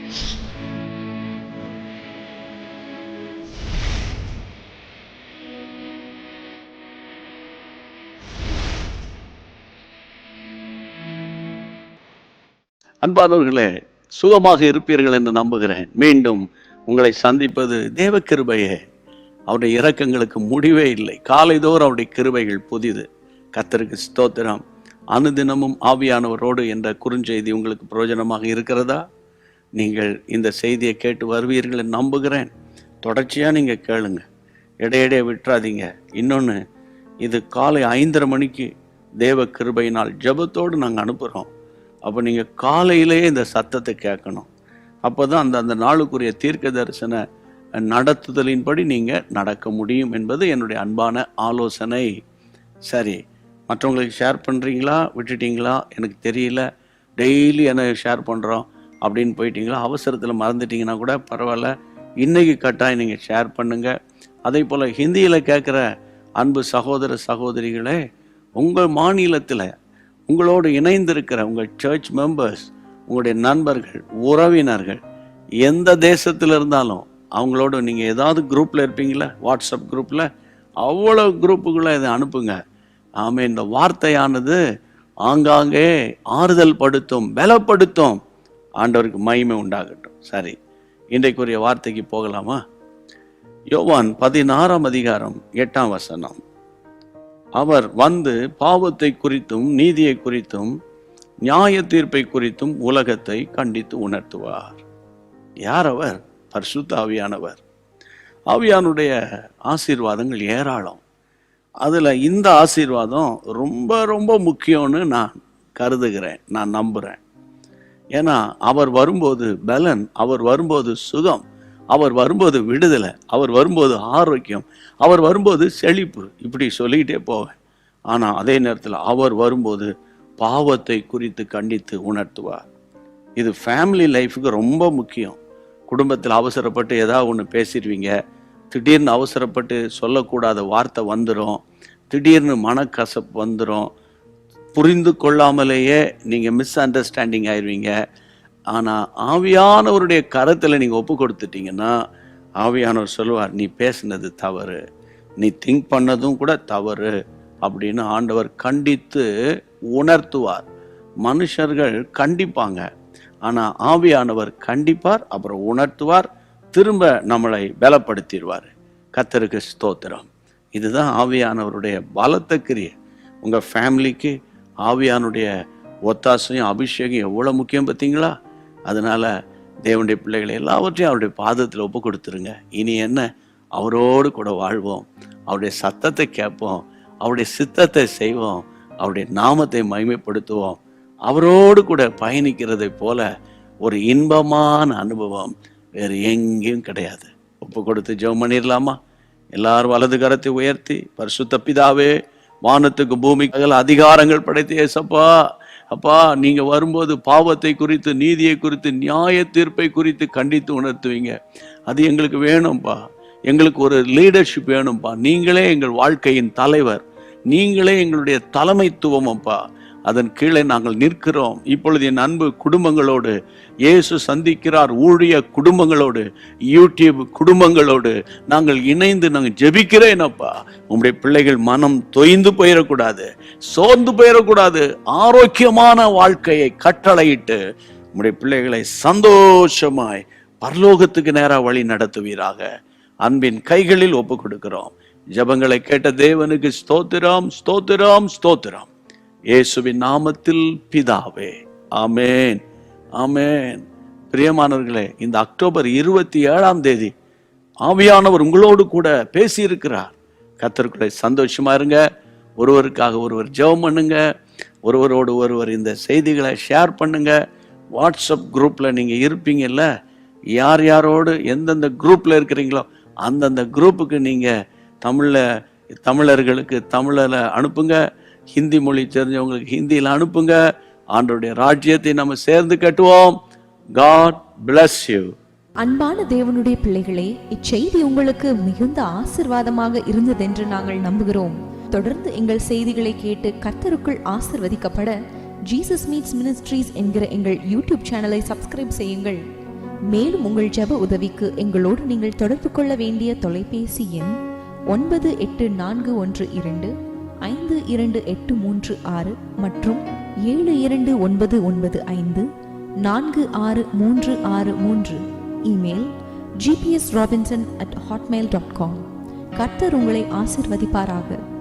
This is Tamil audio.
அன்பானவர்களே, சுகமாக இருப்பீர்கள் என்று நம்புகிறேன். மீண்டும் உங்களை சந்திப்பது தேவ கிருபையே. அவருடைய இரக்கங்களுக்கு முடிவே இல்லை. காலைதோறும் அவருடைய கிருபைகள் புதிது. கர்த்தருக்கு ஸ்தோத்திரம். அனுதினமும் ஆவியானவரோடு என்ற குறுஞ்செய்தி உங்களுக்கு பிரயோஜனமாக இருக்கிறதா? நீங்கள் இந்த செய்தியை கேட்டு வருவீர்கள் என்று நம்புகிறேன். தொடர்ச்சியாக நீங்கள் கேளுங்க, இடையிடையே விட்டுறாதீங்க. இன்னொன்று, இது காலை 5:30 மணிக்கு தேவ கிருபையினால் ஜெபத்தோடு நாங்கள் அனுப்புகிறோம். அப்போ நீங்கள் காலையிலேயே இந்த சத்தத்தை கேட்கணும். அப்போ தான் அந்த நாளுக்குரிய தீர்க்க தரிசன நடத்துதலின்படி நீங்கள் நடக்க முடியும் என்பது என்னுடைய அன்பான ஆலோசனை. சரி, மற்றவங்களுக்கு ஷேர் பண்ணுறீங்களா, விட்டுட்டிங்களா எனக்கு தெரியல. டெய்லி என்ன ஷேர் பண்ணுறோம் அப்படின்னு போயிட்டீங்களா, அவசரத்தில் மறந்துட்டிங்கன்னா கூட பரவாயில்ல, இன்றைக்கி கட்டாயம் நீங்கள் ஷேர் பண்ணுங்கள். அதே போல் ஹிந்தியில் கேட்குற அன்பு சகோதர சகோதரிகளே, உங்கள் மாநிலத்தில் உங்களோடு இணைந்திருக்கிற உங்கள் சர்ச் மெம்பர்ஸ், உங்களுடைய நண்பர்கள், உறவினர்கள் எந்த தேசத்தில் இருந்தாலும் அவங்களோட நீங்கள் ஏதாவது குரூப்பில் இருப்பீங்களா, வாட்ஸ்அப் குரூப்பில், அவ்வளோ குரூப்புக்குள்ளே இதை அனுப்புங்க. ஆமாம், இந்த வார்த்தையானது ஆங்காங்கே ஆறுதல் படுத்தும், பலப்படுத்தும். ஆண்டவருக்கு மகிமை உண்டாகட்டும். சரி, இன்றைக்குரிய வார்த்தைக்கு போகலாமா? யோவான் 16ஆம் அதிகாரம் 8ஆம் வசனம். அவர் வந்து பாவத்தை குறித்தும் நீதியை குறித்தும் நியாய தீர்ப்பை குறித்தும் உலகத்தை கண்டித்து உணர்த்துவார். யார் அவர்? பரிசுத்த ஆவியானவர். ஆவியானுடைய ஆசீர்வாதங்கள் ஏராளம். அதில் இந்த ஆசீர்வாதம் ரொம்ப ரொம்ப முக்கியம்னு நான் கருதுகிறேன், நான் நம்புகிறேன். ஏன்னா அவர் வரும்போது பலன், அவர் வரும்போது சுகம், அவர் வரும்போது விடுதலை, அவர் வரும்போது ஆரோக்கியம், அவர் வரும்போது செழிப்பு, இப்படி சொல்லிக்கிட்டே போவேன். ஆனால் அதே நேரத்தில் அவர் வரும்போது பாவத்தை குறித்து கண்டித்து உணர்த்துவார். இது ஃபேமிலி லைஃபுக்கு ரொம்ப முக்கியம். குடும்பத்தில் அவசரப்பட்டு ஏதாவது ஒன்று பேசிடுவீங்க, திடீர்னு அவசரப்பட்டு சொல்லக்கூடாத வார்த்தை வந்துடும், திடீர்னு மனக்கசப்பு வந்துடும், புரிந்து கொள்ளாமலேயே நீங்கள் மிஸ் அண்டர்ஸ்டாண்டிங் ஆயிடுவீங்க. ஆனால் ஆவியானவருடைய கரத்தில் நீங்கள் ஒப்பு கொடுத்துட்டீங்கன்னா ஆவியானவர் சொல்லுவார், நீ பேசினது தவறு, நீ திங்க் பண்ணதும் கூட தவறு அப்படின்னு ஆண்டவர் கண்டித்து உணர்த்துவார். மனுஷர்கள் கண்டிப்பாங்க, ஆனால் ஆவியானவர் கண்டிப்பார், அப்புறம் உணர்த்துவார், திரும்ப நம்மளை பலப்படுத்திடுவார். கர்த்தருக்கு ஸ்தோத்திரம். இதுதான் ஆவியானவருடைய பலத்த கிரியை. உங்கள் ஃபேமிலிக்கு ஆவியானுடைய ஒத்தாசையும் அபிஷேகம் எவ்வளோ முக்கியம் பார்த்தீங்களா? அதனால தேவனுடைய பிள்ளைகளை எல்லாவற்றையும் அவருடைய பாதத்தில் ஒப்பு கொடுத்துருங்க. இனி என்ன, அவரோடு கூட வாழ்வோம், அவருடைய சத்தத்தை கேட்போம், அவருடைய சித்தத்தை செய்வோம், அவருடைய நாமத்தை மகிமைப்படுத்துவோம். அவரோடு கூட பயணிக்கிறதை போல ஒரு இன்பமான அனுபவம் வேறு எங்கேயும் கிடையாது. ஒப்பு கொடுத்து ஜெபம் பண்ணிடலாமா? எல்லாரும் வலது கரத்தை உயர்த்தி, பரிசுத்த பிதாவே, வானத்துக்கு பூமிக்கு அதிகாரங்கள் படைத்த ஏசப்பா, அப்பா, நீங்க வரும்போது பாவத்தை குறித்து நீதியை குறித்து நியாய தீர்ப்பை குறித்து கண்டித்து உணர்த்துவீங்க. அது எங்களுக்கு வேணும்பா. எங்களுக்கு ஒரு லீடர்ஷிப் வேணும்பா. நீங்களே எங்கள் வாழ்க்கையின் தலைவர், நீங்களே எங்களுடைய தலைமைத்துவம் அப்பா. அதன் கீழே நாங்கள் நிற்கிறோம். இப்பொழுது என் அன்பு குடும்பங்களோடு, இயேசு சந்திக்கிறார் ஊழிய குடும்பங்களோடு, யூடியூப் குடும்பங்களோடு நாங்கள் இணைந்து நாங்கள் ஜெபிக்கிறேனப்பா. உங்களுடைய பிள்ளைகள் மனம் தொய்ந்து போயிடக்கூடாது, சோர்ந்து போயிடக்கூடாது. ஆரோக்கியமான வாழ்க்கையை கட்டளையிட்டு உங்களுடைய பிள்ளைகளை சந்தோஷமாய் பரலோகத்துக்கு நேராக வழி நடத்துவீராக. அன்பின் கைகளில் ஒப்பு கொடுக்கிறோம். ஜெபங்களை கேட்ட தேவனுக்கு ஸ்தோத்திரம், ஸ்தோத்திரம், ஸ்தோத்திரம். இயேசுவின் நாமத்தில் பிதாவே, ஆமேன், ஆமேன். பிரியமானவர்களே, இந்த அக்டோபர் 27ஆம் தேதி ஆவியானவர் உங்களோடு கூட பேசியிருக்கிறார். கர்த்தருக்குள்ளே சந்தோஷமா இருங்க. ஒருவருக்காக ஒருவர் ஜெபம் பண்ணுங்க. ஒருவரோடு ஒருவர் இந்த செய்திகளை ஷேர் பண்ணுங்க. வாட்ஸ்அப் குரூப்ல நீங்க இருப்பீங்கல்ல, யார் யாரோடு எந்தெந்த குரூப்ல இருக்கிறீங்களோ அந்தந்த குரூப்புக்கு நீங்க தமிழர்களுக்கு தமிழில் அனுப்புங்க, ஹிந்தி மொழி தெரிஞ்சவங்களுக்கு ஹிந்தியில் அனுப்புங்க. ஆண்டவருடைய ராஜ்யத்தை நம்ம சேர்ந்து கட்டுவோம். God bless you. அன்பான தேவனுடைய பிள்ளைகளே, இச்செய்தி உங்களுக்கு மிகுந்த ஆசீர்வாதமாக இருந்ததென்று நாங்கள் நம்புகிறோம். தொடர்ந்து எங்கள் செய்திகளை கேட்டு கர்த்தருக்குள் ஆசீர்வதிக்கப்பட ஜீசஸ் மீட்ஸ் மினிஸ்ட்ரீஸ் என்கிற எங்கள் யூடியூப் சேனலை சப்ஸ்கிரைப் செய்யுங்கள். மேலும் உங்கள் ஜெப உதவிக்கு எங்களோடு நீங்கள் தொடர்பு கொள்ள வேண்டிய தொலைபேசி எண் 9842252836 மற்றும் 7299546363. Email gpsrobinson@hotmail.com. கர்த்தர் உங்களை ஆசீர்வதிப்பாராக.